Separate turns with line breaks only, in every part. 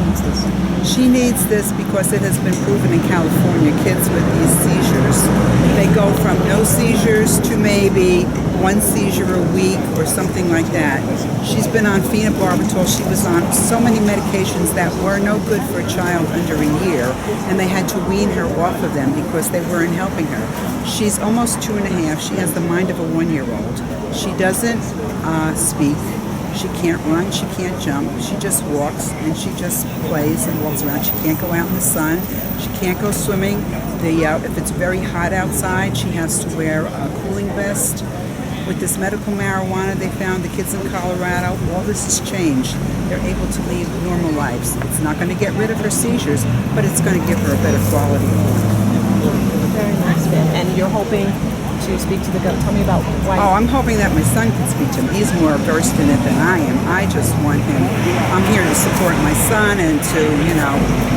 needs this?
She needs this because it has been proven in California, kids with these seizures, they go from no seizures to maybe one seizure a week or something like that. She's been on phenobarbital. She was on so many medications that were no good for a child under a year, and they had to wean her off of them because they weren't helping her. She's almost 2.5. She has the mind of a 1-year-old. She doesn't speak. She can't run, she can't jump, she just walks and she just plays and walks around. She can't go out in the sun, she can't go swimming. If it's very hot outside, she has to wear a cooling vest. With this medical marijuana they found, the kids in Colorado, all this has changed. They're able to lead normal lives. It's not going to get rid of her seizures, but it's going to give her a better quality of life.
Very nice, Viv. And you're hoping to speak to the governor. Tell me about why.
Oh, I'm hoping that my son can speak to him. He's more versed in it than I am. I just want him. I'm here to support my son and to,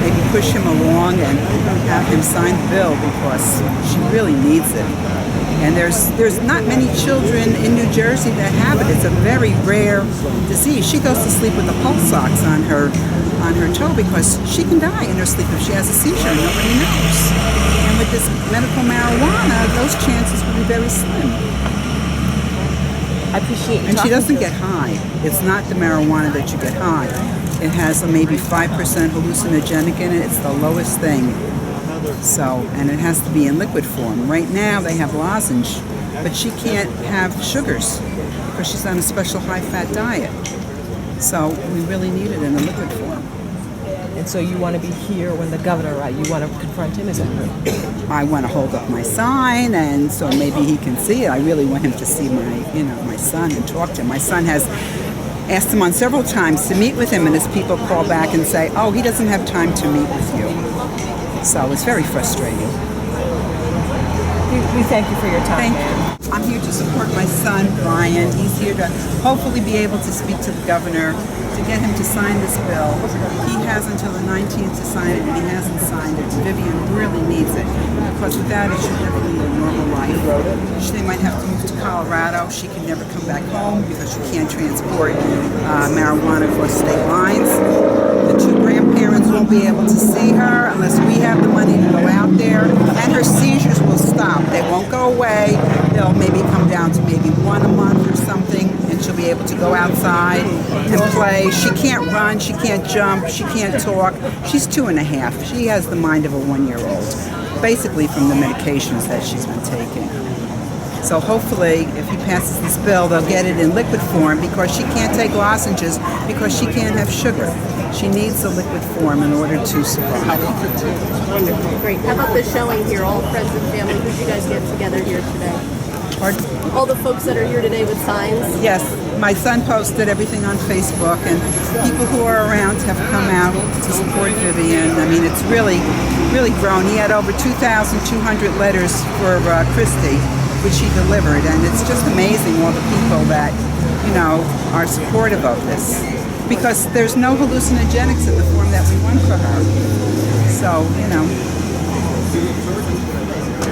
maybe push him along and have him sign the bill because she really needs it. And there's not many children in New Jersey that have it. It's a very rare disease. She goes to sleep with the pulse socks on her toe because she can die in her sleep if she has a seizure. Nobody knows. And with this medical marijuana, those chances would be very slim.
I appreciate you.
And she doesn't get high. It's not the marijuana that you get high. It has a maybe 5% hallucinogenic in it. It's the lowest thing. So, and it has to be in liquid form. Right now they have lozenge, but she can't have sugars because she's on a special high-fat diet. So we really need it in a liquid form.
And so you want to be here when the governor arrives. You want to confront him, is it?
I want to hold up my sign, and so maybe he can see it. I really want him to see my son and talk to him. My son has asked him on several times to meet with him, and his people call back and say, "Oh, he doesn't have time to meet with you." So it's very frustrating.
We thank you for your time.
Thank you. I'm here to support my son, Brian. He's here to hopefully be able to speak to the governor to get him to sign this bill. He has until the 19th to sign it, and he hasn't signed it. Vivian really needs it because without it, she'll never lead a normal life. She might have to move to Colorado. She can never come back home because she can't transport marijuana across state lines. The two grandparents won't be able to see her unless we have the money to go out there, and her seizures will stop. They won't go away. They'll maybe come down to maybe one a month or something, and she'll be able to go outside and play. She can't run, she can't jump, she can't talk. She's 2.5. She has the mind of a 1-year-old, basically from the medications that she's been taking. So hopefully, if he passes this bill, they'll get it in liquid form because she can't take lozenges because she can't have sugar. She needs the liquid form in order to survive.
Wonderful, great. How about the showing here? All friends and family, who did you guys get together here today?
Pardon?
All the folks that are here today with signs?
Yes, my son posted everything on Facebook, and people who are around have come out to support Vivian. I mean, it's really, really grown. He had over 2,200 letters for Christie, which he delivered, and it's just amazing all the people that, are supportive of this. Because there's no hallucinogenics in the form that we want for her. So,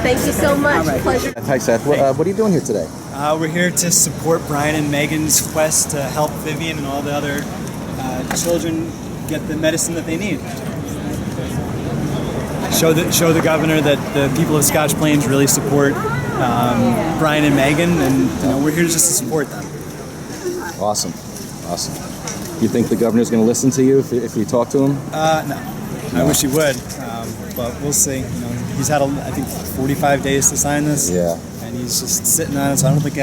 Thank you so much.
Right.
Pleasure.
Hi, Seth. What are you doing here today?
We're here to support Brian and Megan's quest to help Vivian and all the other children get the medicine that they need. Show the governor that the people of Scotch Plains really support Brian and Megan, and we're here just to support them.
Awesome. You think the governor's going to listen to you if you talk to him?
No. I wish he would, but we'll see. He's had, I think, 45 days to sign this.
Yeah.
And he's just sitting on it, so I don't think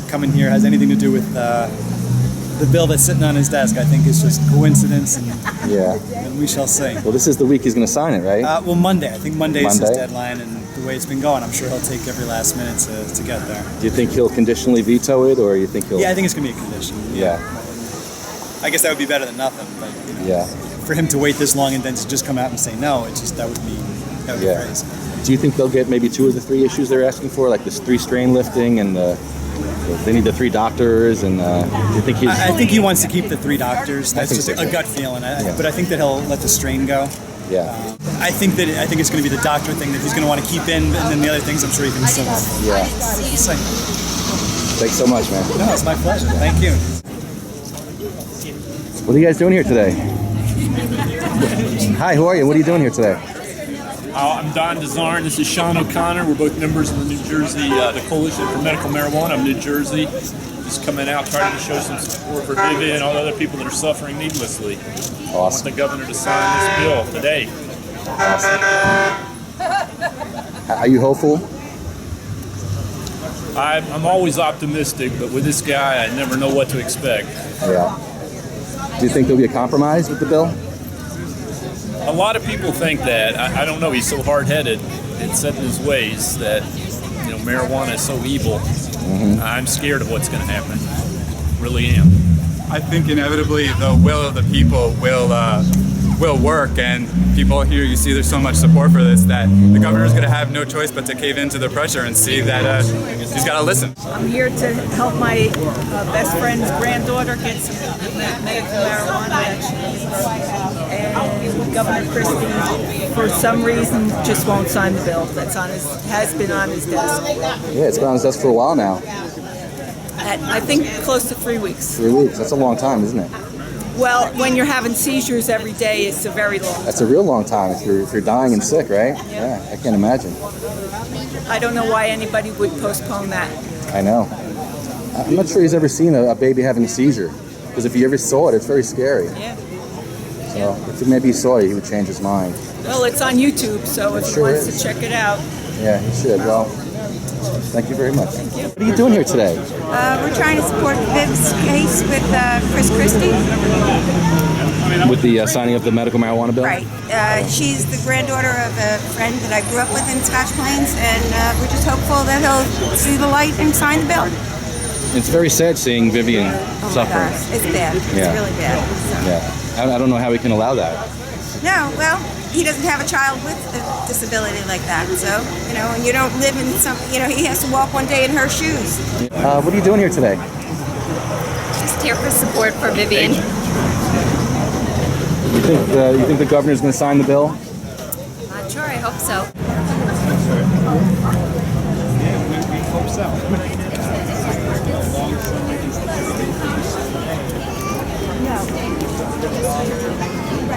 coming here has anything to do with the bill that's sitting on his desk. I think it's just coincidence, and we shall see.
Well, this is the week he's going to sign it, right?
Well, Monday. I think Monday is his deadline, and the way it's been going, I'm sure he'll take every last minute to get there.
Do you think he'll conditionally veto it, or you think he'll...
Yeah, I think it's going to be a condition.
Yeah.
I guess that would be better than nothing, but for him to wait this long and then to just come out and say no, that would be crazy.
Do you think they'll get maybe 2 of the 3 issues they're asking for, like this 3-strain lifting and they need the 3 doctors, and do you think he's...
I think he wants to keep the 3 doctors. That's just a gut feeling. But I think that he'll let the strain go.
Yeah.
I think it's going to be the doctor thing that he's going to want to keep in, and then the other things I'm sure he can still...
Yeah. Thanks so much, man.
No, it's my pleasure. Thank you.
What are you guys doing here today? Hi, who are you? What are you doing here today?
I'm Don DeZarn. This is Sean O'Connor. We're both members of the New Jersey, the Coalition for Medical Marijuana of New Jersey. Just coming out trying to show some support for Vivian and all the other people that are suffering needlessly.
Awesome.
I want the governor to sign this bill today.
Awesome. Are you hopeful?
I'm always optimistic, but with this guy, I never know what to expect.
Yeah. Do you think there'll be a compromise with the bill?
A lot of people think that. I don't know. He's so hard-headed and set in his ways that marijuana is so evil. I'm scared of what's going to happen. Really am.
I think inevitably the will of the people will work, and people here, you see there's so much support for this that the governor's going to have no choice but to cave into the pressure and see that he's got to listen.
I'm here to help my best friend's granddaughter get some medical marijuana that she needs. And Governor Christie, for some reason, just won't sign the bill. Has been on his desk.
Yeah, it's been on his desk for a while now.
I think close to 3 weeks.
3 weeks. That's a long time, isn't it?
Well, when you're having seizures every day, it's a very long time.
That's a real long time if you're dying and sick, right? Yeah, I can't imagine.
I don't know why anybody would postpone that.
I know. I'm not sure he's ever seen a baby having a seizure, because if he ever saw it, it's very scary.
Yeah.
So if maybe he saw it, he would change his mind.
Well, it's on YouTube, so if he wants to check it out.
Yeah, he should. Well, thank you very much.
Thank you.
What are you doing here today?
We're trying to support Viv's case with Christie.
With the signing of the medical marijuana bill?
Right. She's the granddaughter of a friend that I grew up with in Scotch Plains, and we're just hopeful that he'll see the light and sign the bill.
It's very sad seeing Vivian suffering.
Gosh, it's bad. It's really bad. So.
Yeah. I don't know how we can allow that.
No, well, he doesn't have a child with a disability like that, so, and you don't live in some, he has to walk one day in her shoes.
What are you doing here today?
Just here for support for Vivian.
You think the governor's going to sign the bill?
Not sure, I hope so.
Yeah, we hope so.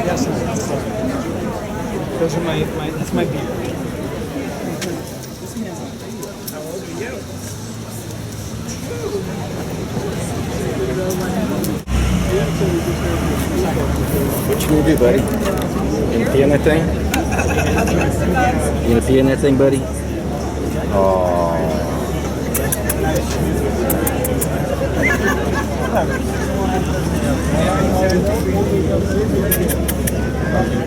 Yes. Those are that's my beer.
What you gonna do, buddy? You gonna pee in that thing? You gonna pee in that thing, buddy? Oh.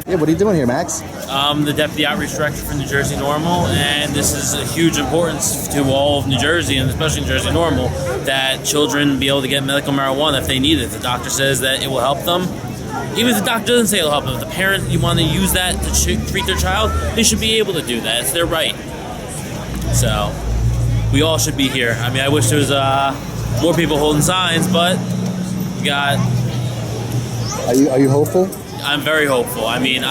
Yeah, what are you doing here, Max?
I'm the Deputy Outreach Director for New Jersey Normal, and this is a huge importance to all of New Jersey, and especially New Jersey Normal, that children be able to get medical marijuana if they need it. If the doctor says that it will help them, even if the doctor doesn't say it'll help them, if the parent want to use that to treat their child, they should be able to do that. It's their right. So, we all should be here. I mean, I wish there was more people holding signs, but we got...
Are you hopeful?
I'm very hopeful. I mean,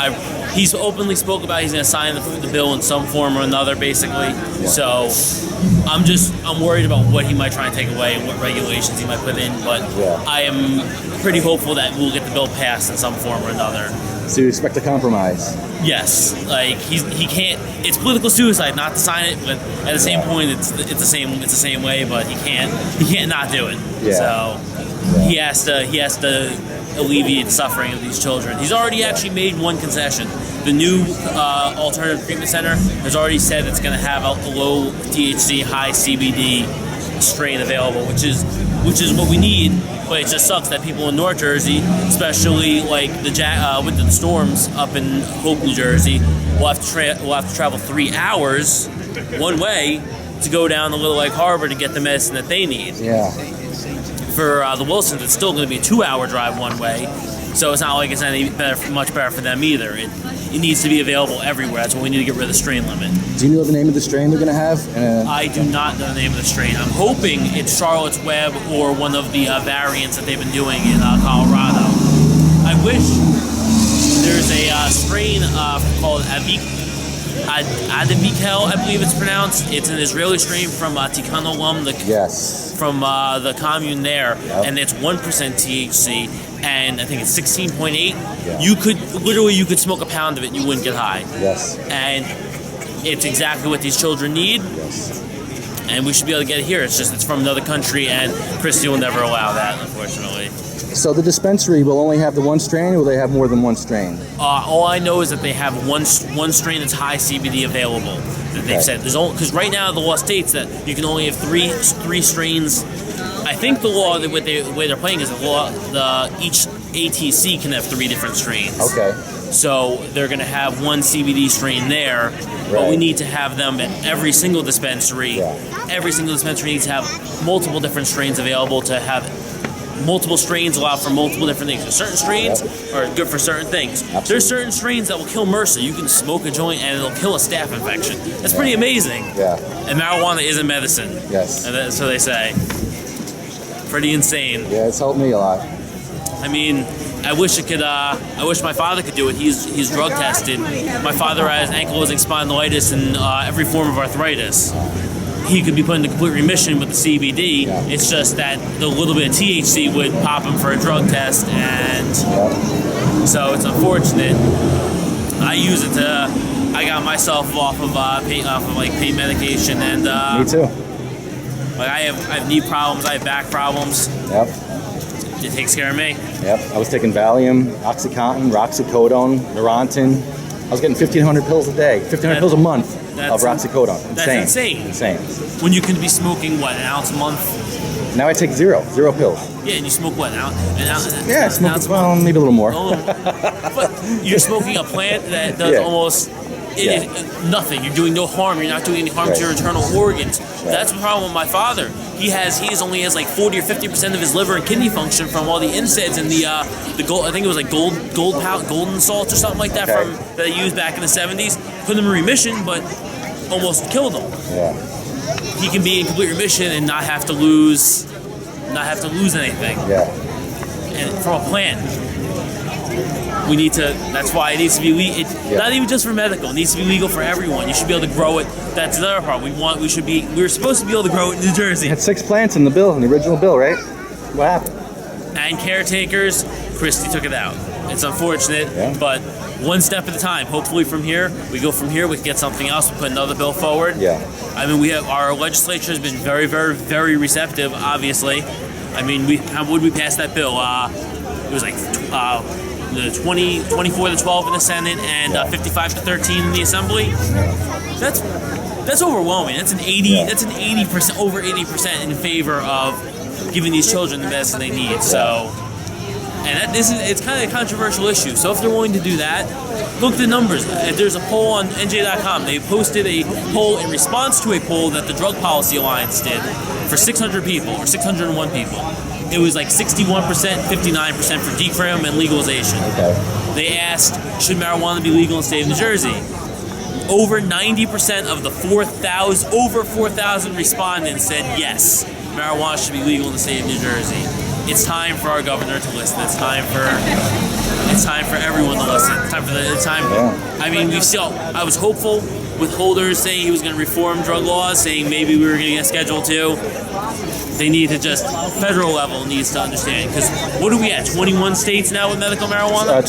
he's openly spoke about he's going to sign the bill in some form or another, basically.
Yeah.
So I'm worried about what he might try and take away and what regulations he might put in. But
yeah.
I am pretty hopeful that we'll get the bill passed in some form or another.
So you expect a compromise?
Yes. Like he can't. It's political suicide not to sign it, but at the same point, it's the same way. But he can't not do it.
Yeah.
So he has to alleviate the suffering of these children. He's already actually made one concession. The new alternative treatment center has already said it's going to have a low THC, high CBD strain available, which is what we need. But it just sucks that people in North Jersey, especially like with the storms up in Hope, New Jersey, will have to travel 3 hours one way to go down to Little Lake Harbor to get the medicine that they need.
Yeah.
For the Wilsons, it's still going to be a 2-hour drive one way, so it's not like it's much better for them either. It needs to be available everywhere. That's why we need to get rid of the strain limit.
Do you know the name of the strain they're going to have?
I do not know the name of the strain. I'm hoping it's Charlotte's Web or one of the variants that they've been doing in Colorado. I wish there's a strain called Adabikel, I believe it's pronounced. It's an Israeli strain from Tikkun Olam, from the commune there, and it's 1% THC, and I think it's 16.8.
Yeah.
You could smoke a pound of it, and you wouldn't get high.
Yes.
And it's exactly what these children need.
Yes.
And we should be able to get it here. It's just it's from another country, and Christie will never allow that, unfortunately.
So the dispensary will only have the one strain, or will they have more than one strain?
All I know is that they have one strain that's high CBD available. That they've said because right now the law states that you can only have three strains. I think the law the way they're playing is the law each ATC can have 3 different strains.
Okay.
So they're going to have one CBD strain there, but we need to have them at every single dispensary.
Yeah.
Every single dispensary needs to have multiple different strains available to have multiple strains allowed for multiple different things. Certain strains are good for certain things.
Absolutely.
There's certain strains that will kill MRSA. You can smoke a joint and it'll kill a staph infection. That's pretty amazing.
Yeah.
And marijuana isn't medicine.
Yes.
And so they say. Pretty insane.
Yeah, it's helped me a lot.
I mean, I wish I wish my father could do it. He's drug tested. My father has ankylosing spondylitis and every form of arthritis. He could be put into complete remission with the CBD.
Yeah.
It's just that the little bit of THC would pop him for a drug test, and so it's unfortunate. I use it to. I got myself off of pain medication, and
Me too.
like I have knee problems, I have back problems.
Yep.
It takes care of me.
Yep. I was taking Valium, OxyContin, Roxicodone, Neurontin. I was getting 1,500 pills a day, 1,500 pills a month of Roxicodone.
That's insane.
Insane.
When you can be smoking what, an ounce a month?
Now I take zero pills.
Yeah, and you smoke what, an ounce?
Yeah, I smoke maybe a little more.
But you're smoking a plant that does almost nothing. You're doing no harm. You're not doing any harm to your internal organs. That's the problem with my father. He only has like 40 or 50% of his liver and kidney function from all the NSAIDs and the gold. I think it was like golden salt or something like that that they used back in the 70s. Put him in remission, but almost killed him.
Yeah.
He can be in complete remission and not have to lose anything.
Yeah.
And from a plant. We need to. That's why it needs to be legal. Not even just for medical. It needs to be legal for everyone. You should be able to grow it. That's another part. We're supposed to be able to grow it in New Jersey.
It had 6 plants in the original bill, right? What happened?
And caretakers, Christie took it out. It's unfortunate, but one step at a time. Hopefully, from here we can get something else. We put another bill forward.
Yeah.
I mean, our legislature has been very, very, very receptive. Obviously, I mean, how would we pass that bill? It was like. The 24 to 12 in the Senate and 55 to 13 in the Assembly. That's overwhelming. That's an 80%, over 80% in favor of giving these children the medicine they need. So, and it's kind of a controversial issue. So if they're willing to do that, look at the numbers. There's a poll on NJ.com. They posted a poll in response to a poll that the Drug Policy Alliance did for 600 people or 601 people. It was like 61%, 59% for decrim and legalization.
Okay.
They asked, should marijuana be legal in the state of New Jersey? Over 90% of the 4,000 respondents said yes, marijuana should be legal in the state of New Jersey. It's time for our governor to listen. It's time for everyone to listen. I mean, I was hopeful with Holders saying he was going to reform drug laws, saying maybe we were going to get Schedule 2. They need to federal level needs to understand, because what are we at, 21 states now with medical marijuana?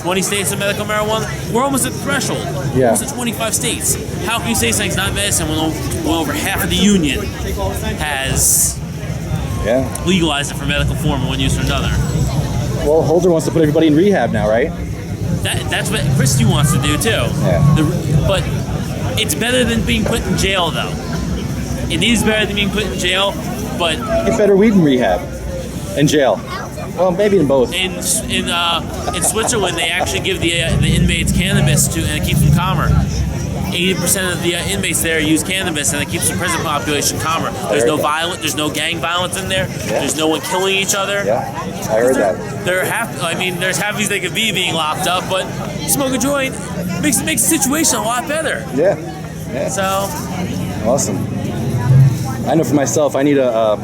20 states with medical marijuana? We're almost at the threshold.
Yeah.
Almost at 25 states. How can you say something's not medicine when over half of the union has legalized it for medical form and one use for another?
Well, Holder wants to put everybody in rehab now, right?
That's what Christie wants to do too.
Yeah.
But it's better than being put in jail, though. It is better than being put in jail, but
get better weed in rehab, in jail. Well, maybe in both.
In Switzerland, they actually give the inmates cannabis and it keeps them calmer. 80% of the inmates there use cannabis, and it keeps the prison population calmer. There's no there's no gang violence in there. Yeah. There's no one killing each other.
Yeah, I heard that.
There's half as they could be being locked up, but smoke a joint makes the situation a lot better.
Yeah.
So
awesome. I know for myself, I need a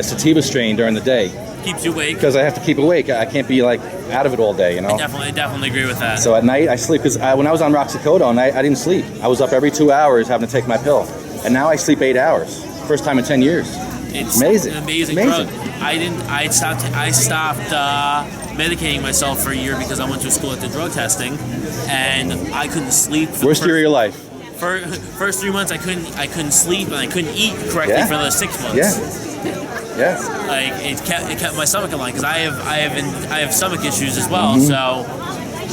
sativa strain during the day.
Keeps you awake.
Because I have to keep awake. I can't be like out of it all day, you know.
I definitely agree with that.
So at night I sleep because when I was on roxicodone, I didn't sleep. I was up every 2 hours having to take my pill, and now I sleep 8 hours. First time in 10 years.
It's
amazing.
an amazing drug. I stopped medicating myself for a year because I went to school at the drug testing, and I couldn't sleep.
Worst year of your life.
For first 3 months, I couldn't sleep and I couldn't eat correctly for another 6 months.
Yeah.
Like it kept my stomach in line because I have stomach issues as well. So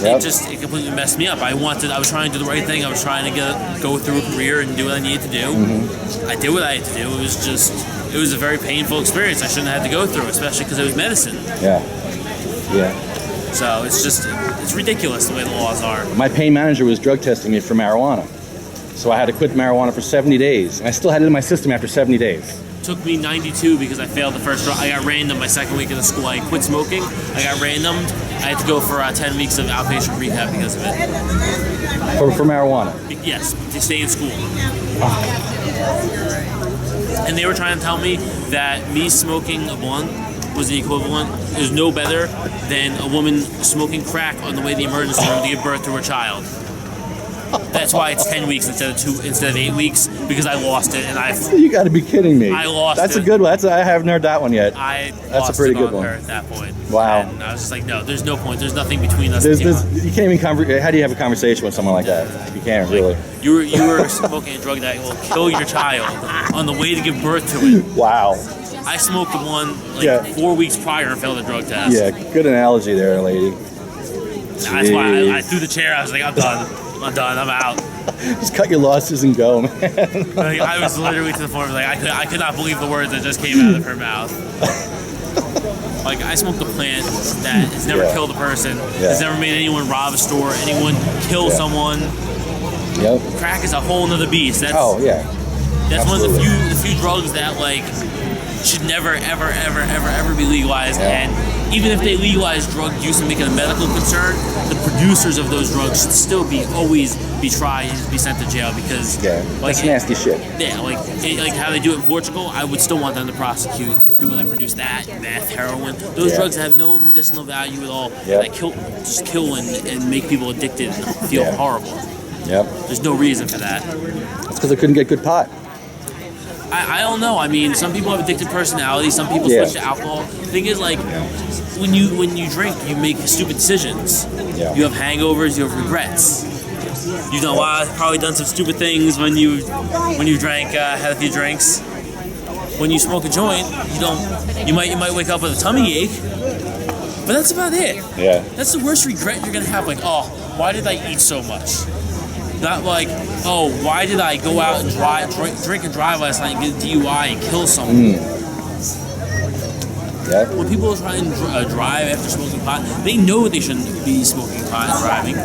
it completely messed me up. I was trying to do the right thing. I was trying to go through a career and do what I needed to do. I did what I had to do. It was a very painful experience. I shouldn't have had to go through, especially because it was medicine.
Yeah.
So it's ridiculous the way the laws are.
My pain manager was drug testing me for marijuana. So I had to quit marijuana for 70 days. And I still had it in my system after 70 days.
Took me 92 because I failed the first drug. I got random my second week of the school. I quit smoking. I got randomed. I had to go for 10 weeks of outpatient rehab because of it.
For marijuana?
Yes, to stay in school. And they were trying to tell me that me smoking a blunt was the equivalent, is no better than a woman smoking crack on the way to the emergency room to give birth to her child. That's why it's 10 weeks instead of 8 weeks, because I lost it, and
You got to be kidding me.
I lost
That's
it.
a good one. I haven't heard that one yet. That's a pretty good one.
Her at that point.
Wow.
And I was just like, no, there's no point. There's nothing between us.
You can't even how do you have a conversation with someone like that? You can't really.
You were smoking a drug that will kill your child on the way to give birth to it.
Wow.
I smoked one 4 weeks prior and failed the drug test.
Yeah, good analogy there, lady.
That's why I threw the chair. I was like, I'm done. I'm out.
Just cut your losses and go, man.
Like, I was literally to the point where I could not believe the words that just came out of her mouth. Like, I smoked a plant that has never killed a person, has never made anyone rob a store, anyone kill someone.
Yep.
Crack is a whole nother beast. That's
one
of the few drugs that should never ever be legalized. And even if they legalize drug use and make it a medical concern, the producers of those drugs should still always be tried and be sent to jail because
that's nasty shit.
Yeah, like how they do it in Portugal, I would still want them to prosecute people that produce that, meth, heroin, those drugs that have no medicinal value at all, that just kill and make people addicted and feel horrible.
Yep.
There's no reason for that.
That's because they couldn't get good pot.
I don't know. I mean, some people have addicted personalities. Some people switch to alcohol. The thing is, like, when you drink, you make stupid decisions.
Yeah.
You have hangovers. You have regrets. You know, probably done some stupid things when you drank, had a few drinks. When you smoke a joint, you might wake up with a tummy ache, but that's about it.
Yeah.
That's the worst regret you're gonna have. Like, oh, why did I eat so much? Not like, oh, why did I go out and drink and drive last night and get a DUI and kill someone? When people try and drive after smoking pot, they know they shouldn't be smoking pot and driving.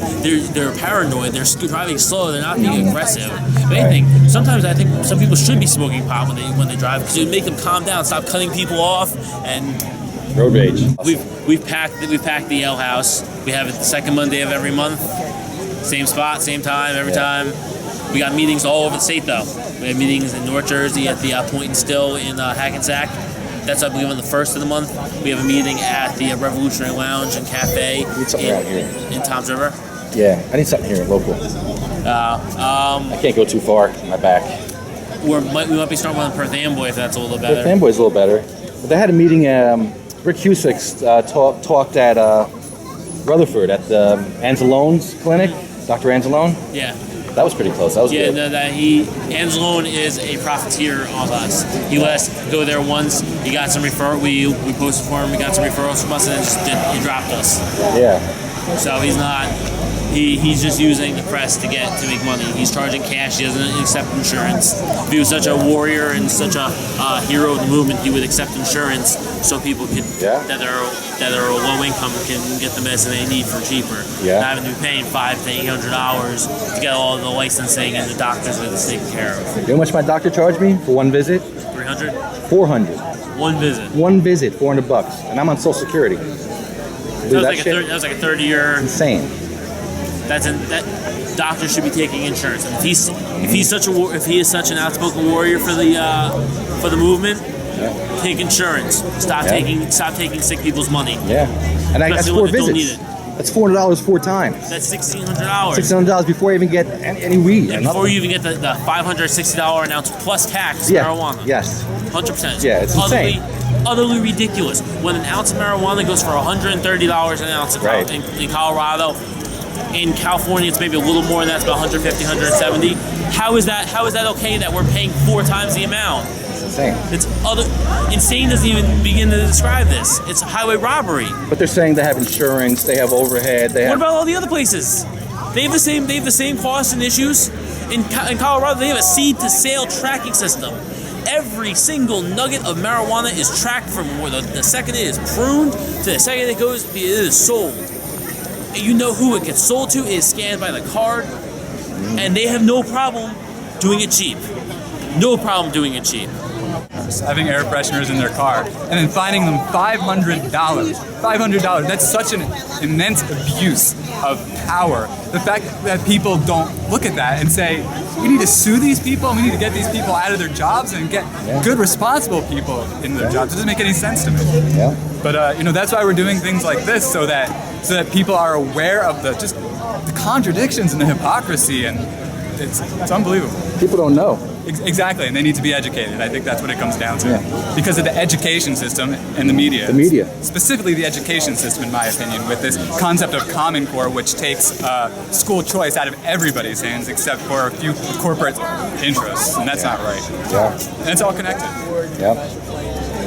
They're paranoid. They're driving slow. They're not being aggressive. If anything, sometimes I think some people should be smoking pot when they drive because it would make them calm down, stop cutting people off, and
road rage.
We've packed the Ale House. We have it the second Monday of every month. Same spot, same time, every time. We got meetings all over the state, though. We have meetings in North Jersey at the Point and Still in Hackensack. That's, I believe, on the first of the month. We have a meeting at the Revolutionary Lounge and Cafe in Toms River.
Yeah, I need something here local. I can't go too far. My back.
We might be starting one in Perth Amboy if that's a little better.
Perth Amboy's a little better. But they had a meeting. Rick Cusick talked at Rutherford at the Anzalone's clinic. Dr. Anzalone?
Yeah.
That was pretty close. That was good.
Anzalone is a profiteer of us. He let us go there once. He got some referral. We posted for him. He got some referrals from us, and then he dropped us.
Yeah.
So he's not. He's just using the press to make money. He's charging cash. He doesn't accept insurance. If he was such a warrior and such a hero of the movement, he would accept insurance so people that are low income can get the medicine they need for cheaper.
Yeah.
Not having to be paying $500 to $800 to get all the licensing and the doctors that it's taken care of.
You know how much my doctor charged me for one visit?
$300.
$400.
One visit.
One visit, $400, and I'm on Social Security.
That was like a 30-year.
Insane.
That doctor should be taking insurance. And if he is such an outspoken warrior for the movement, Take insurance. Stop taking sick people's money.
Yeah, and that's
Especially
4
when they don't
visits.
need it.
That's $400 4 times.
That's $1,600.
$600 before you even get any weed.
And before you even get the $560 an ounce plus tax marijuana.
Yes.
100%.
Yeah, it's insane.
Utterly ridiculous. When an ounce of marijuana goes for $130 an ounce in Colorado, in California it's maybe a little more than that. It's about 150, 170. How is that okay that we're paying 4 times the amount?
Insane.
Insane doesn't even begin to describe this. It's a highway robbery.
But they're saying they have insurance, they have overhead,
What about all the other places? They have the same costs and issues. In Colorado, they have a seed to sale tracking system. Every single nugget of marijuana is tracked from where the second it is pruned to the second it is sold. And you know who it gets sold to. It is scanned by the card, and they have no problem doing it cheap. No problem doing it cheap.
Having air fresheners in their car and then fining them $500. $500. That's such an immense abuse of power. The fact that people don't look at that and say, we need to sue these people and we need to get these people out of their jobs and get good, responsible people in their jobs. It doesn't make any sense to me.
Yeah.
But that's why we're doing things like this, so that people are aware of the contradictions and the hypocrisy, and it's unbelievable.
People don't know.
Exactly, and they need to be educated. I think that's what it comes down to. Because of the education system and the media.
The media.
Specifically the education system, in my opinion, with this concept of Common Core, which takes school choice out of everybody's hands except for a few corporate interests, and that's not right.
Yeah.
And it's all connected.
Yeah.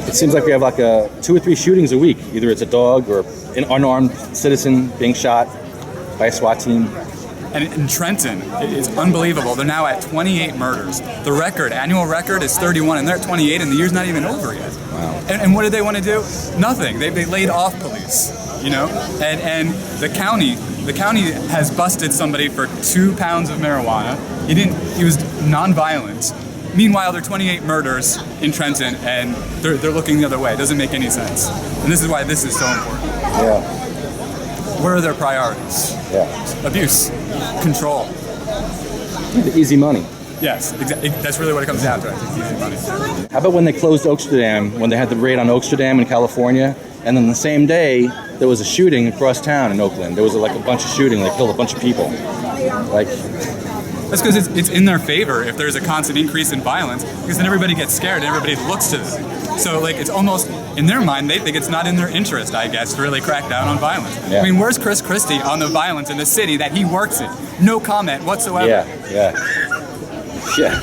It seems like we have like 2 or 3 shootings a week. Either it's a dog or an unarmed citizen being shot by a SWAT team.
And in Trenton, it is unbelievable. They're now at 28 murders. The annual record is 31, and they're at 28, and the year's not even over yet.
Wow.
And what did they want to do? Nothing. They laid off police, And the county has busted somebody for 2 pounds of marijuana. He was nonviolent. Meanwhile, there are 28 murders in Trenton, and they're looking the other way. It doesn't make any sense. And this is why this is so important.
Yeah.
Where are their priorities?
Yeah.
Abuse, control.
The easy money.
Yes, exactly. That's really what it comes down to. I think easy money.
How about when they closed Oaksterdam, when they had the raid on Oaksterdam in California, and then the same day there was a shooting across town in Oakland. There was a bunch of shooting. They killed a bunch of people.
That's because it's in their favor if there's a constant increase in violence, because then everybody gets scared and everybody looks to them. So it's almost, in their mind, they think it's not in their interest, I guess, to really crack down on violence.
Yeah.
I mean, where's Christie on the violence in the city that he works in? No comment whatsoever.
Yeah.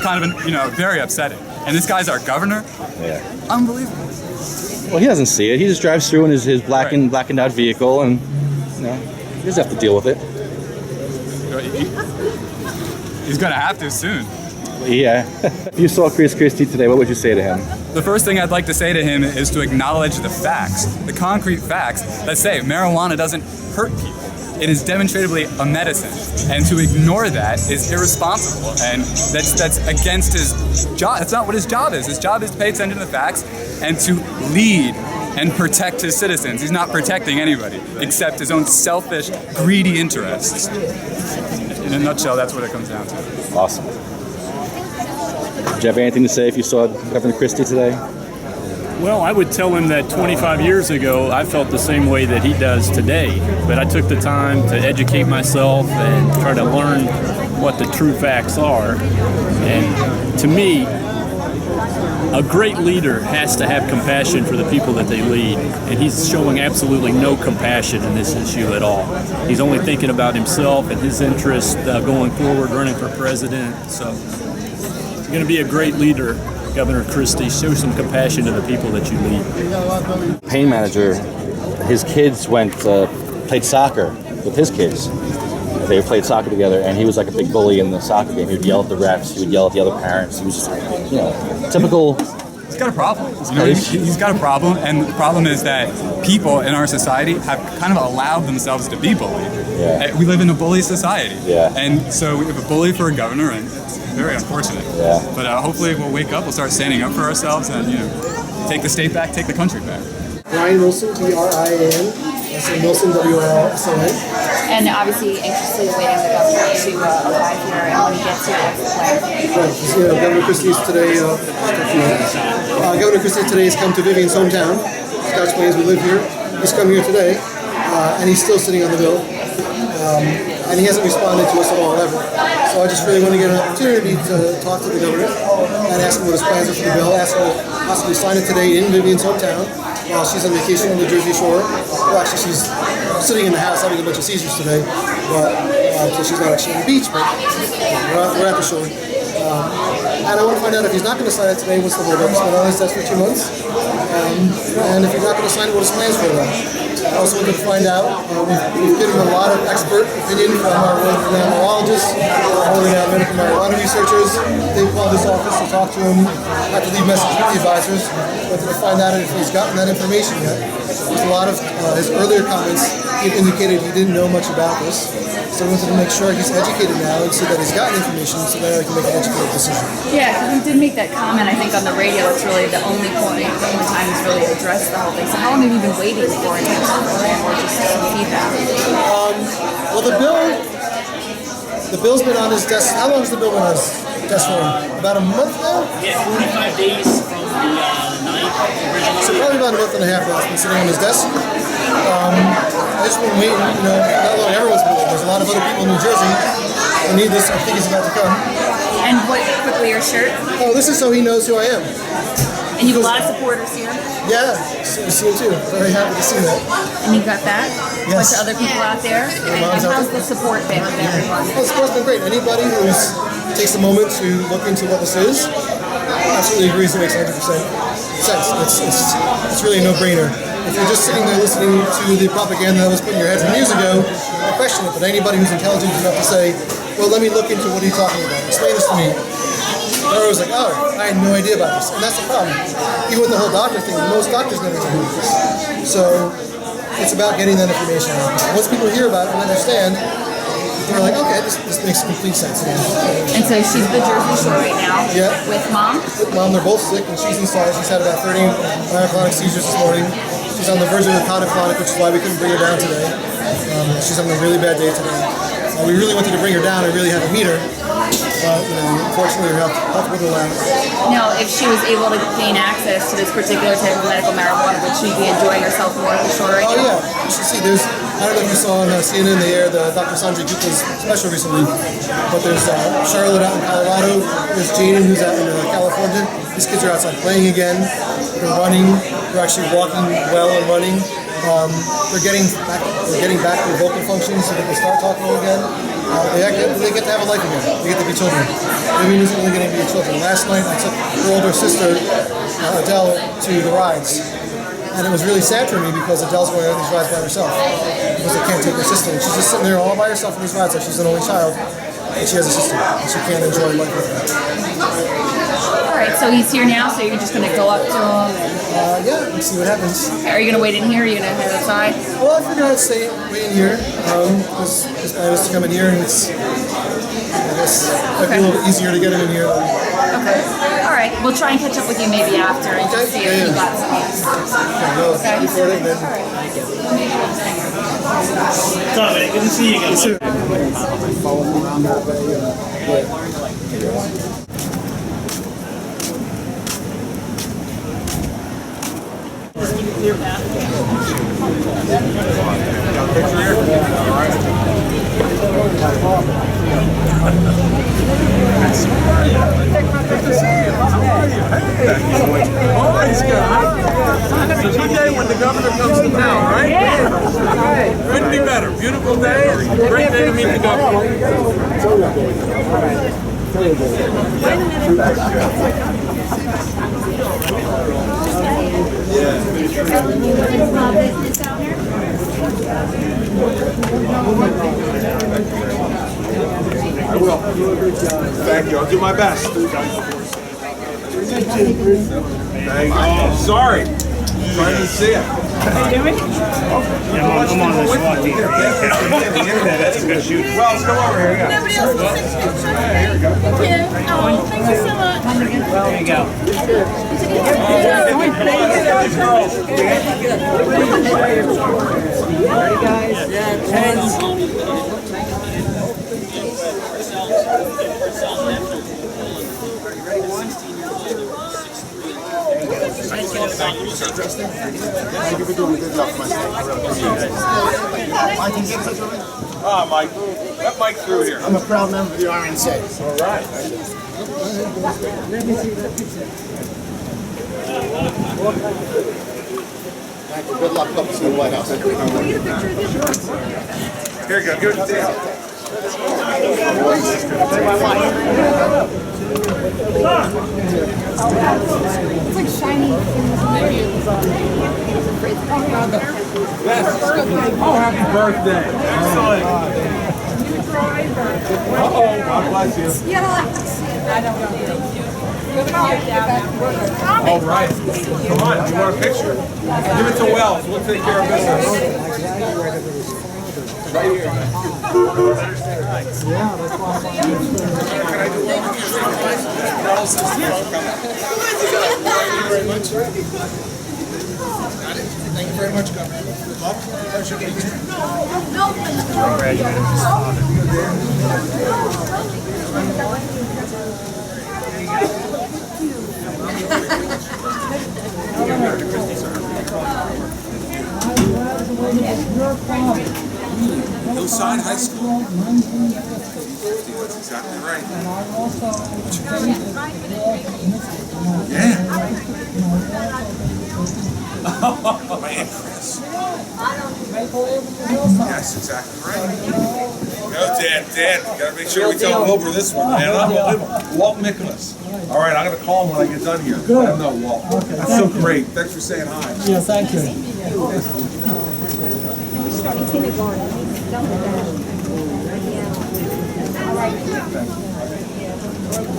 Kind of, very upsetting. And this guy's our governor?
Yeah.
Unbelievable.
Well, he doesn't see it. He just drives through in his blackened out vehicle, and he doesn't have to deal with it.
He's going to have to soon.
Yeah. If you saw Christie today, what would you say to him?
The first thing I'd like to say to him is to acknowledge the facts, the concrete facts that say marijuana doesn't hurt people. It is demonstrably a medicine, and to ignore that is irresponsible, and that's against his job. That's not what his job is. His job is to pay attention to the facts and to lead and protect his citizens. He's not protecting anybody except his own selfish, greedy interests. In a nutshell, that's what it comes down to.
Awesome. Did you have anything to say if you saw Governor Christie today?
Well, I would tell him that 25 years ago, I felt the same way that he does today. But I took the time to educate myself and try to learn what the true facts are. And to me, a great leader has to have compassion for the people that they lead. And he's showing absolutely no compassion in this issue at all. He's only thinking about himself and his interests going forward, running for president. So you're going to be a great leader, Governor Christie. Show some compassion to the people that you lead.
Pain manager, his kids played soccer with his kids. They played soccer together, and he was like a big bully in the soccer game. He would yell at the refs. He would yell at the other parents. He was just, typical.
He's got a problem. He's got a problem, and the problem is that people in our society have kind of allowed themselves to be bullied.
Yeah.
We live in a bully society.
Yeah.
And so we have a bully for a governor, and it's very unfortunate.
Yeah.
But hopefully we'll wake up, we'll start standing up for ourselves, and take the state back, take the country back.
Brian Wilson, Brian, That's in Wilson, WLSOA.
And obviously anxiously awaiting the governor to arrive here, and when he gets here, what's the plan?
Right. Governor Christie's today. Governor Christie today has come to Vivian's hometown, Scotch Plains. We live here. He's come here today, and he's still sitting on the bill. And he hasn't responded to us at all ever. So I just really want to get an opportunity to talk to the governor and ask him what his plans are for the bill. Ask him to possibly sign it today in Vivian's hometown while she's on vacation on the Jersey Shore. Well, actually, she's sitting in the house having a bunch of seizures today, but so she's not actually on the beach. But we're at the shore. And I want to find out if he's not going to sign it today, what's the holdup? It's been on his desk for 2 months. And if he's not going to sign it, what his plans for that? I also wanted to find out, we've given a lot of expert opinion from our world-renowned neurologists, world-renowned medical marijuana researchers. They called this office to talk to him, had to leave messages with the advisors, but to find out if he's gotten that information yet. There's a lot of his earlier comments, he indicated he didn't know much about this. So I wanted to make sure he's educated now and so that he's gotten information so that I can make an educated decision.
Yeah, because he did make that comment, I think, on the radio. It's really the only point, the only time he's really addressed the whole thing. So how long have you been waiting for an answer from him, or just some feedback?
Well, the bill's been on his desk. How long has the bill been on his desk for him? About a month now?
Yeah, 45 days from the 9th originally.
So probably about a month and a half now it's been sitting on his desk. I just been waiting, not long everyone's been waiting. There's a lot of other people in New Jersey who need this. I think he's about to come.
And what, quickly, your shirt?
Oh, this is so he knows who I am.
And you have a lot of supporters here?
Yeah, see him too. Very happy to see that.
And you got that?
Yes.
A bunch of other people out there? And how's the support been with everyone?
Well, the support's been great. Anybody who takes a moment to look into what this is absolutely agrees it makes 100% sense. It's really a no-brainer. If you're just sitting there listening to the propaganda that was put in your head from years ago, I question it. But anybody who's intelligent enough to say, well, let me look into what are you talking about. Explain this to me. They're always like, oh, I had no idea about this. And that's the problem. Even with the whole doctor thing, most doctors never do this. So it's about getting that information out. Once people hear about it and understand, they're like, okay, this makes complete sense.
And so she's the Jersey Shore right now?
Yeah.
With mom?
With mom, they're both sick, and she's inside. She's had about 30 myoclonic seizures this morning. She's on the verge of the tonic-clonic, which is why we couldn't bring her down today. She's having a really bad day today. We really wanted to bring her down and really have a meet her. But, unfortunately, her health wouldn't allow it.
Now, if she was able to gain access to this particular type of medical marijuana, would she be enjoying herself more at the shore right now?
Oh, yeah. You should see, I don't know if you saw on CNN they aired Dr. Sanjay Gupta's special recently, but there's Charlotte out in Colorado, there's Jaden who's out in California. These kids are outside playing again, they're running, they're actually walking well and running. They're getting back to vocal functions so they can start talking again. They get to have a life again. They get to be children. Vivian isn't really getting to be children. Last night I took her older sister, Adele, to the rides. And it was really sad for me because Adele's going on these rides by herself because they can't take her sister. And she's just sitting there all by herself on these rides like she's an only child. And she has a sister. And she can't enjoy life with her.
All right, so he's here now, so you're just going to go up to him?
Yeah, and see what happens.
Okay, are you going to wait in here? Are you going to head outside?
Well, I figured I'd wait in here because his plan was to come in here, and it's, I guess, might be a little bit easier to get him in here.
Okay. All right, we'll try and catch up with you maybe after and just see if you got some answers.
Okay. Record it, then.
What's up, man? Good to see you again.
Follow him around that way.
It's a good day when the governor comes to town, right? Yeah. Couldn't be better. Beautiful day. Great day to meet the governor. I will. Thank you. I'll do my best. Thank you. Sorry. Trying to see it. How you doing? I'm on the SWAT team. The internet has to shoot. Well, come over here. Nobody else will take pictures. Here we go. Oh, thank you so much. There you go.
Ready, guys?
Ah, Mike. Let Mike through here.
I'm a proud member of the RNC.
All right.
Thank you. Good luck up to the White House.
Here you go. Give it to Dale.
It's like shiny.
Oh, happy birthday. Excellent. Uh-oh. God bless you. All right. Come on. You want a picture? Give it to Wells. We'll take care of business. Right here.
Thank you very much, Governor. Good luck. Pleasure meeting
Hillside High School. That's exactly right. Yeah. Man, Chris. That's exactly right. No, Dan, gotta make sure we tell Wilbur this one, man. Unbelievable. Walt Nicholas. All right, I'm gonna call him when I get done here. Let him know, Walt. That's so great. Thanks for saying hi.
Yeah, thank you.
Starting kindergarten.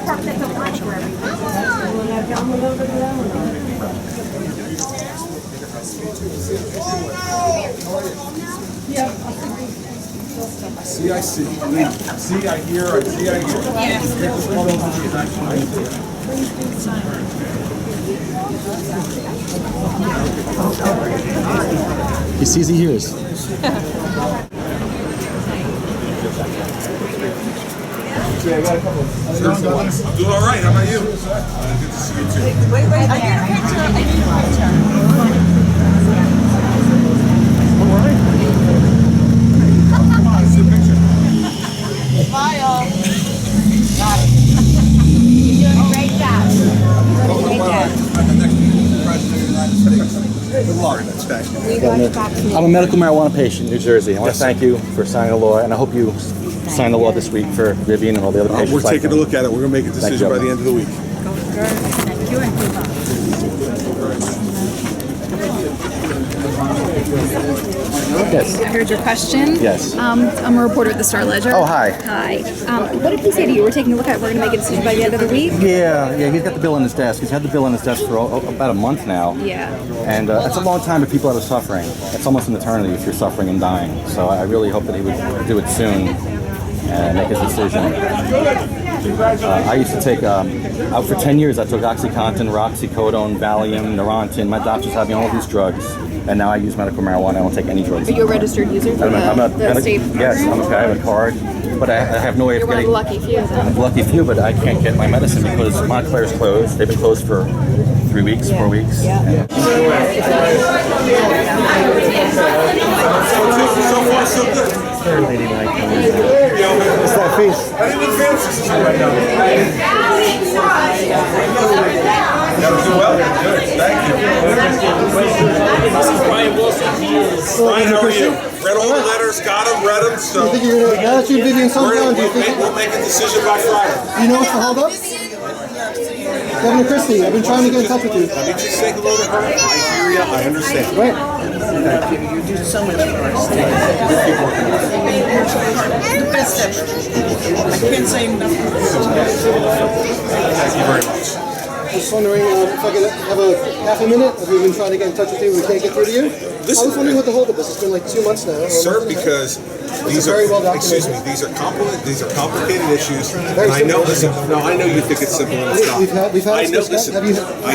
Park at the library.
See, I see. See, I hear. I see, I hear.
He sees, he hears.
I'm doing all right. How about you? Good to see you too.
Wait, I need a picture. I need a picture.
All right. Come on, let's see a picture.
Smile.
Got it. You're doing a great job. Great job.
I'm a medical marijuana patient in New Jersey. I want to thank you for signing the law, and I hope you sign the law this week for Vivian and all the other patients.
We're taking a look at it. We're going to make a decision by the end of the week.
Thank you and good luck.
Yes.
I heard your question.
Yes.
I'm a reporter at the Star Ledger.
Oh, hi.
Hi. What did he say to you? We're taking a look at it. We're going to make a decision by the end of the week?
Yeah, he's got the bill on his desk. He's had the bill on his desk for about a month now.
Yeah.
And that's a long time for people that are suffering. It's almost an eternity if you're suffering and dying. So I really hope that he would do it soon and make his decision. I used to take, out for 10 years, I took OxyContin, Roxycodone, Valium, Neurontin. My doctors had me on all these drugs. And now I use medical marijuana. I don't take any drugs.
Are you a registered user for the state program?
Yes, I have a card. But I have no way of
You're
getting...
one of the lucky few, then.
I'm the lucky few, but I can't get my medicine because Montclair's closed. They've been closed for 3 weeks, 4 weeks.
Yeah.
So far, so good.
Very ladylike.
It's
that face.
I didn't even fancy this right now. Gotta do well. Good. Thank you.
This is Brian Wilson. He is.
Brian, how are you? Read all the letters, got them, read them. So
You think you're gonna, now that you're Vivian sometime, do you think
we'll make a decision by Friday.
you know what's the hold up? Governor Christie, I've been trying to get in touch with you.
Let me just say hello to her. I hear you. I understand.
Right.
You do so much for our state. The best ever. I can't say enough.
Thank you very much.
Just wondering if I could have a half a minute. We've been trying to get in touch with you. We can't get through to you. I was wondering what the holdup is. It's been like 2 months now.
Sir, because these are
very well
excuse me. These are complicated issues. And I know. Listen, no, I know you think it's simple, and it's not.
We've had
I know. Listen, I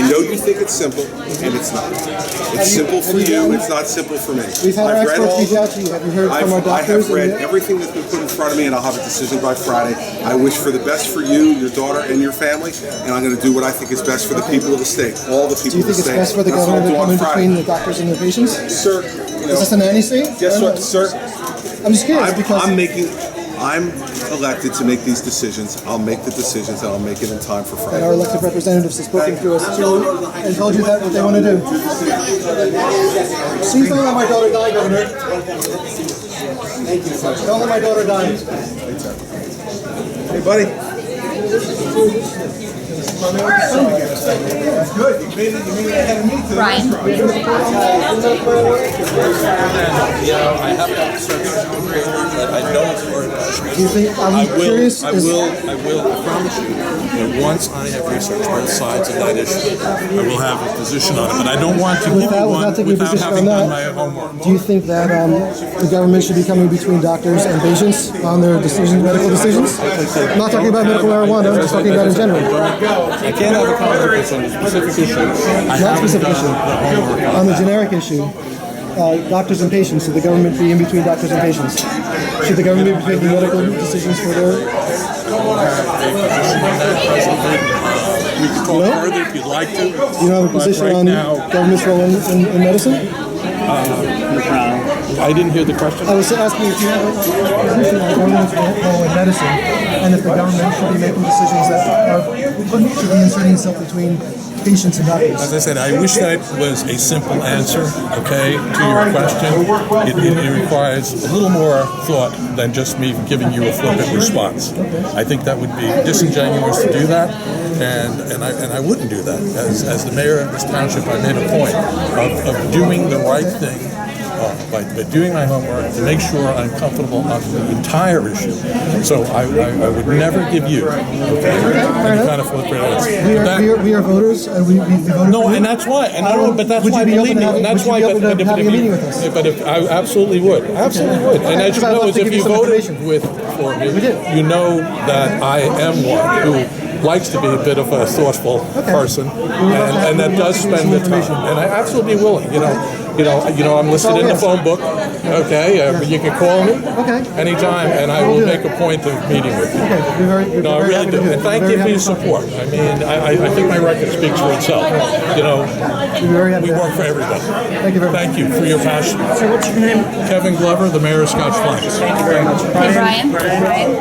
know you think it's simple, and it's not. It's simple for you. It's not simple for me.
We've had our experts reach out to you. Have you heard from our doctors?
I have read everything that's been put in front of me, and I'll have a decision by Friday. I wish for the best for you, your daughter, and your family, and I'm going to do what I think is best for the people of the state, all the people of the state.
Do you think it's best for the governor to come in between the doctors and the patients?
Sir,
is this a nanny state?
Guess what, sir?
I'm just curious because
I'm elected to make these decisions. I'll make the decisions, and I'll make it in time for Friday.
And our elected representatives have spoken to us too and told you that what they want to do. Please don't let my daughter die, Governor. Don't let my daughter die.
Hey, buddy. Good. You made it ahead of me too.
Brian.
I have to search, but I don't worry about it.
Do you think, I'm curious.
I promise you that once I have researched both sides of that issue, I will have a position on it. But I don't want to give you one without having done my homework.
Do you think that the government should be coming between doctors and patients on their decisions, medical decisions? I'm not talking about medical marijuana, I'm just talking about in general.
I can't have a conversation on a specific issue.
Not specific issue. On the generic issue, doctors and patients, should the government be in between doctors and patients? Should the government be making medical decisions for their...
We can talk further if you'd like to.
Do you have a position on government's role in medicine?
I didn't hear the question.
I was asking if you have a position on government's role in medicine, and if the government should be making decisions that should be inserting itself between patients and doctors.
As I said, I wish that was a simple answer, okay, to your question. It requires a little more thought than just me giving you a flippant response. I think that would be disingenuous to do that, and I wouldn't do that. As the mayor of this township, I made a point of doing the right thing. By doing my homework to make sure I'm comfortable on the entire issue. So I would never give you any kind of flippant answer.
We are voters, and we voted.
No, and that's why. And I don't. But that's why. Believe me. And that's why.
Having a meeting with us?
But if I absolutely would, absolutely would. And as you know, if you voted for me, you know that I am one who likes to be a bit of a thoughtful person, and that does spend the time. And I'm absolutely willing. You know, I'm listed in the phone book. Okay, you can call me anytime, and I will make a point of meeting with you. No, I really do. And thank you for your support. I mean, I think my record speaks for itself. You know, we work for everybody.
Thank you very much.
Thank you for your passion.
So what's your name?
Kevin Glover, the mayor of Scotch Plains.
Thank you very much.
Hey, Brian.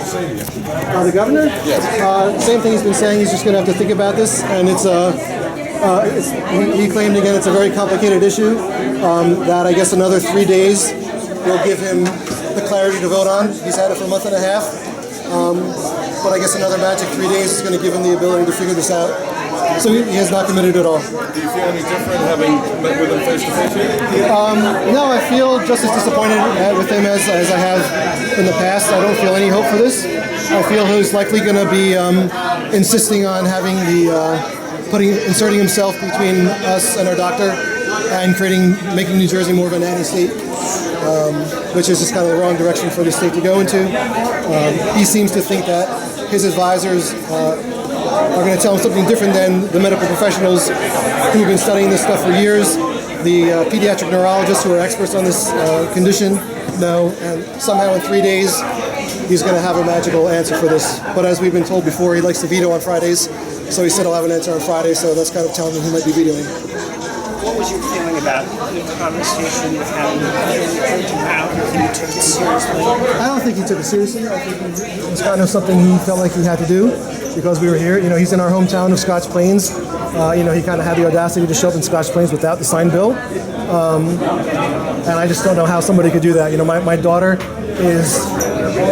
The governor? Yes. Same thing he's been saying. He's just going to have to think about this, and he claimed again it's a very complicated issue that I guess another 3 days will give him the clarity to vote on. He's had it for a month and a half, but I guess another magic 3 days is going to give him the ability to figure this out. So he has not committed at all.
Do you feel any different having met with him face to face?
No, I feel just as disappointed with him as I have in the past. I don't feel any hope for this. I feel he's likely going to be insisting on having inserting himself between us and our doctor and making New Jersey more of a nanny state, which is just kind of the wrong direction for the state to go into. He seems to think that his advisors are going to tell him something different than the medical professionals who've been studying this stuff for years, the pediatric neurologists who are experts on this condition know, and somehow in 3 days he's going to have a magical answer for this. But as we've been told before, he likes to veto on Fridays, so he said he'll have an answer on Friday, so that's kind of telling me he might be vetoing.
What was your feeling about the conversation with having him out? Do you think he took it seriously?
I don't think he took it seriously. I think it was kind of something he felt like he had to do because we were here. You know, he's in our hometown of Scotch Plains. He kind of had the audacity to show up in Scotch Plains without the signed bill. And I just don't know how somebody could do that. You know, my daughter is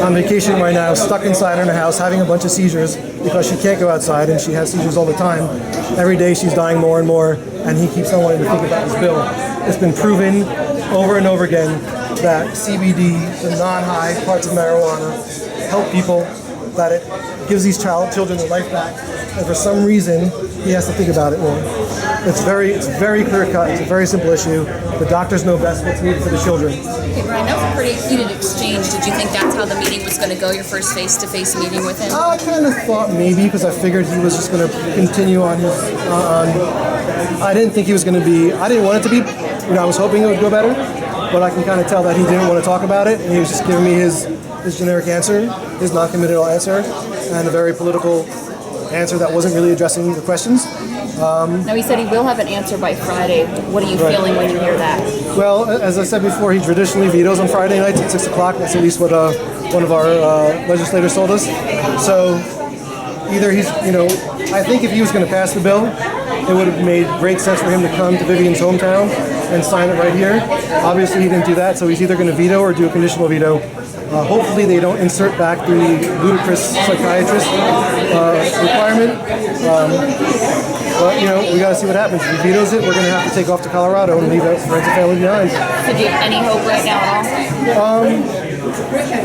on vacation right now, stuck inside in her house, having a bunch of seizures because she can't go outside, and she has seizures all the time. Every day she's dying more and more, and he keeps on wanting to think about this bill. It's been proven over and over again that CBD, the non-high parts of marijuana, help people that it gives these children their life back, and for some reason he has to think about it more. It's very clear cut. It's a very simple issue. The doctors know best what's needed for the children.
Okay, Brian, that was a pretty heated exchange. Did you think that's how the meeting was going to go, your first face-to-face meeting with him?
I kind of thought maybe, because I figured he was just going to continue on his. I didn't think he was going to be. I didn't want it to be. I was hoping it would go better, but I can kind of tell that he didn't want to talk about it, and he was just giving me his generic answer, his non-committal answer, and a very political answer that wasn't really addressing the questions.
Now, he said he will have an answer by Friday. What are you feeling when you hear that?
Well, as I said before, he traditionally vetoes on Friday nights at 6 o'clock. That's at least what one of our legislators told us. So either he's, I think if he was going to pass the bill, it would have made great sense for him to come to Vivian's hometown and sign it right here. Obviously, he didn't do that, so he's either going to veto or do a conditional veto. Hopefully, they don't insert back the ludicrous psychiatrist requirement. But, we got to see what happens. If he vetoes it, we're going to have to take off to Colorado and leave our friends and family behind.
So do you have any hope right now at all?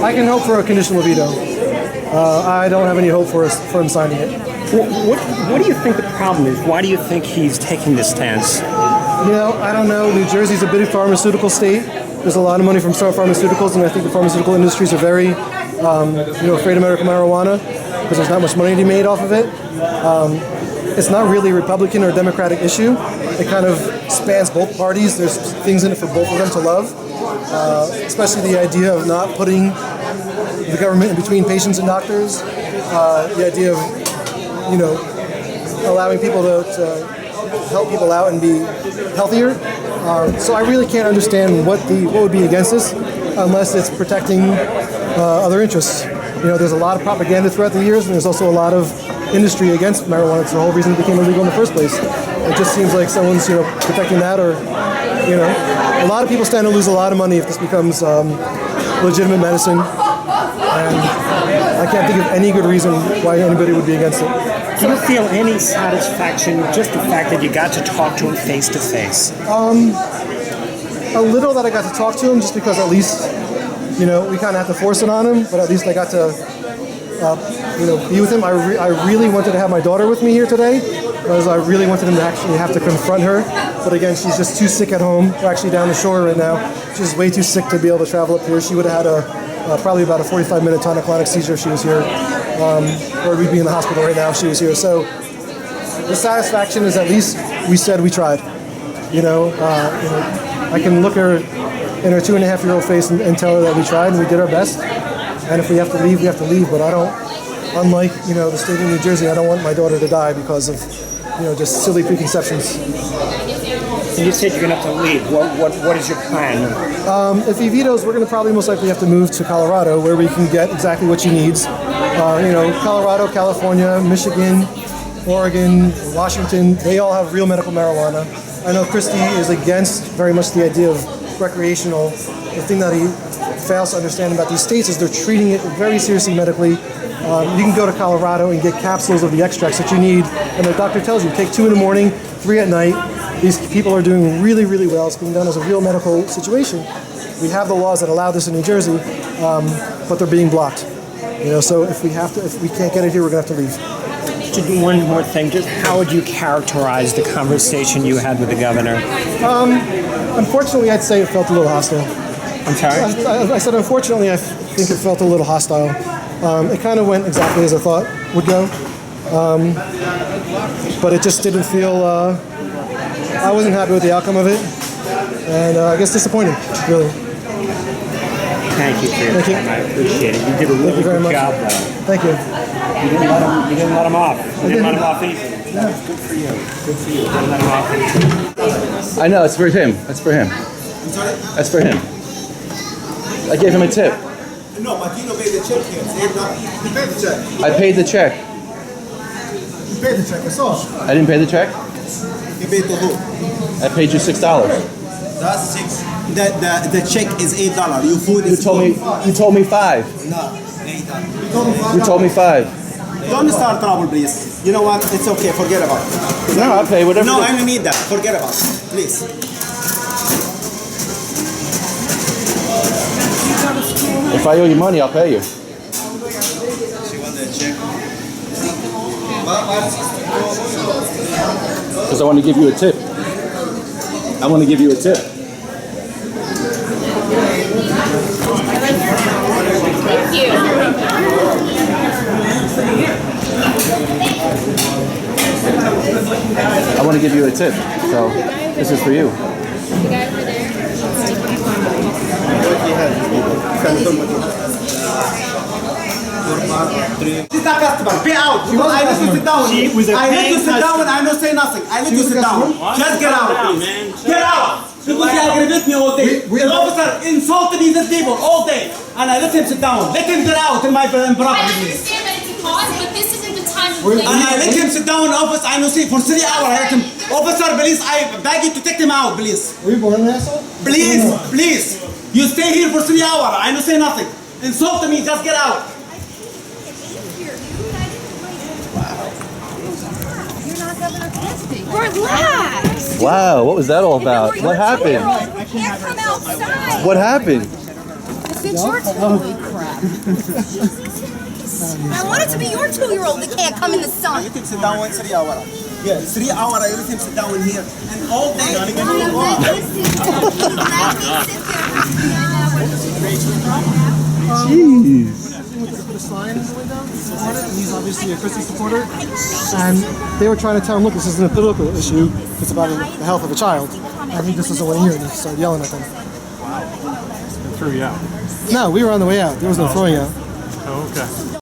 I can hope for a conditional veto. I don't have any hope for him signing it.
What do you think the problem is? Why do you think he's taking this stance?
I don't know. New Jersey's a big pharmaceutical state. There's a lot of money from some pharmaceuticals, and I think the pharmaceutical industries are very, afraid of medical marijuana because there's not much money to be made off of it. It's not really a Republican or Democratic issue. It kind of spans both parties. There's things in it for both of them to love, especially the idea of not putting the government in between patients and doctors, the idea of, allowing people to help people out and be healthier. So I really can't understand what would be against this unless it's protecting other interests. There's a lot of propaganda throughout the years, and there's also a lot of industry against marijuana. It's the whole reason it became illegal in the first place. It just seems like someone's protecting that, or a lot of people stand to lose a lot of money if this becomes legitimate medicine. And I can't think of any good reason why anybody would be against it.
Do you feel any satisfaction just the fact that you got to talk to him face to face?
A little that I got to talk to him, just because at least, we kind of have to force it on him, but at least I got to, be with him. I really wanted to have my daughter with me here today, because I really wanted him to actually have to confront her. But again, she's just too sick at home. We're actually down the shore right now. She's way too sick to be able to travel up here. She would have had probably about a 45-minute tonic-clonic seizure if she was here. Or we'd be in the hospital right now if she was here. So the satisfaction is at least we said we tried. I can look her in her 2.5-year-old face and tell her that we tried and we did our best. And if we have to leave, we have to leave. But I don't, unlike, the state of New Jersey, I don't want my daughter to die because of, just silly preconceptions.
You said you're going to have to leave. What is your plan?
If he vetoes, we're going to probably most likely have to move to Colorado, where we can get exactly what she needs. Colorado, California, Michigan, Oregon, Washington, they all have real medical marijuana. I know Christie is against very much the idea of recreational. The thing that he fails to understand about these states is they're treating it very seriously medically. You can go to Colorado and get capsules of the extracts that you need, and the doctor tells you, take 2 in the morning, 3 at night. These people are doing really, really well. It's being done as a real medical situation. We have the laws that allow this in New Jersey, but they're being blocked. So if we can't get it here, we're going to have to leave.
To do one more thing, just how would you characterize the conversation you had with the governor?
Unfortunately, I'd say it felt a little hostile.
I'm sorry?
I said unfortunately, I think it felt a little hostile. It kind of went exactly as I thought would go. But it just didn't feel, I wasn't happy with the outcome of it. And I guess disappointed, really.
Thank you for your time. I appreciate it. You did a really good job, though.
Thank you.
You didn't let him off. You didn't let him off easy. Yeah. Good for you. Good for you. You didn't let him off easy.
I know, it's for him. That's for him.
I'm sorry?
That's for him. I gave him a tip.
No, Martino paid the check here. He paid the check.
I paid the check.
You paid the check, I saw.
I didn't pay the check?
You paid the who?
I paid you $6.
That's 6. The check is $8. Your food is
You told me 5.
No, $8.
You told me 5.
Don't start trouble, please. You know what? It's okay. Forget about it.
No, I'll pay whatever.
No, I don't need that. Forget about it, please.
If I owe you money, I'll pay you. Because I want to give you a tip. I want to give you a tip.
Thank you.
I want to give you a tip. So this is for you.
The guy over there.
She's not customer. Pay out. I let you sit down. I let you sit down and I don't say nothing. I let you sit down. Just get out, please. Get out. Because he aggravated me all day. The officer insulted these people all day. And I let him sit down. Let him get out in my property.
I understand that it's a cause, but this isn't the time to play.
And I let him sit down, officer. I know see for 3 hours. I let him. Officer, please, I beg you to take him out, please.
Were you born an asshole?
Please, please. You stay here for 3 hours. I don't say nothing. Insult me, just get out.
You're not Governor Christie. Relax.
Wow, what was that all about? What happened?
You can't come outside.
What happened?
If it's your holy crap. I want it to be your 2-year-old that can't come in the sun.
Let him sit down 3 hours. Yeah, 3 hours. I let him sit down here. And all day.
Jeez. Put a sign in the window on it, and he's obviously a Christie supporter. And they were trying to tell him, look, this isn't a political issue, it's about the health of a child. And he just doesn't want to hear it, and he started yelling at them.
Wow. They threw you out.
No, we were on the way out. There was no throwing out.
Oh, okay.